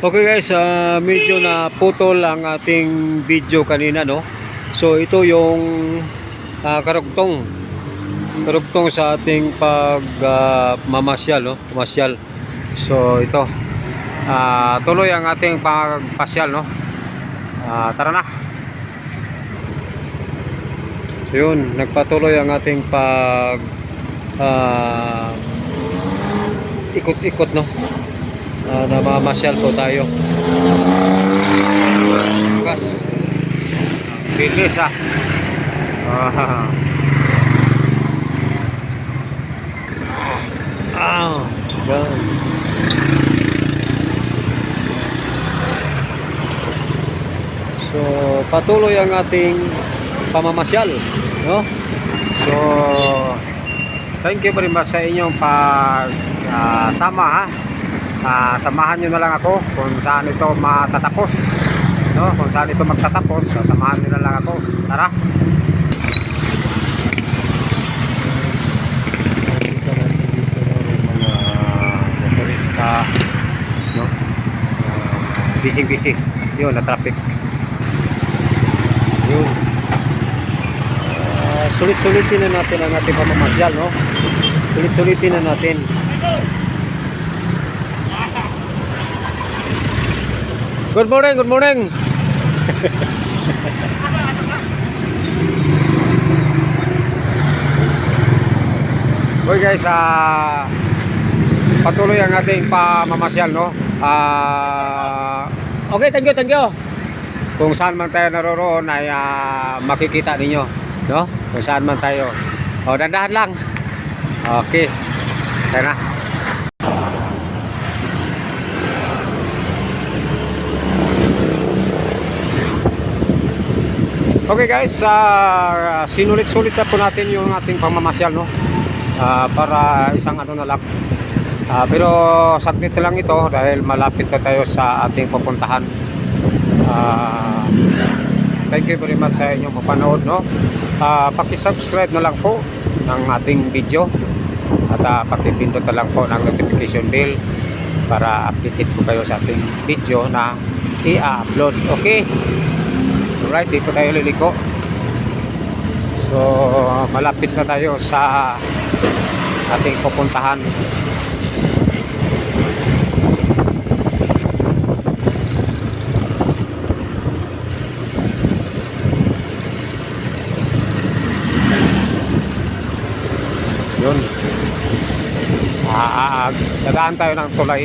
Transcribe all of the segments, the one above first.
Okay guys, medyo na putol ang ating video kanina, no? So ito yung karugtong sa ating mamasyal, no? Pamasyal. So ito tuloy ang ating pagpasyal, no? Tara na. So yun, nagpatuloy ang ating ikot-ikot, no? Namamasyal po tayo. Gas. Bilis gan. So patuloy ang ating pamamasyal, no? So thank you very much sa inyong sama, samahan nyo na lang ako kung saan ito matatapos, no? Kung saan ito magtatapos, samahan nyo na lang ako. Tara. Mga motorista, no? Busy yun, na traffic yun. Sulit-sulitin na natin ang ating pamamasyal, no? Sulit-sulitin na natin. Good morning, good morning. Okay guys, patuloy ang ating pamamasyal, no? Okay, thank you. Kung saan man tayo naroroon ay makikita ninyo, no? Kung saan man tayo. Dandahan lang. Okay. Tayo na. Okay guys, sinulit-sulit na po natin yung ating pamamasyal, no? Para isang ano na lang. Pero saglit lang ito dahil malapit na tayo sa ating pupuntahan. Thank you very much sa inyong papanood, no? Paki-subscribe na lang po ng ating video at paki-pindot na lang po ng notification bell para updated po kayo sa ating video na i-upload. Okay? Alright, dito tayo liliko. So malapit na tayo sa ating pupuntahan. Yun. Dadaan tayo ng tulay,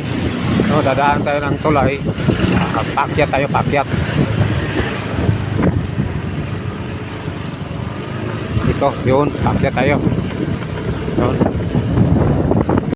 no? Dadaan tayo ng tulay. Pakyat tayo, pakyat. Ito, yun, pakyat tayo. Yun.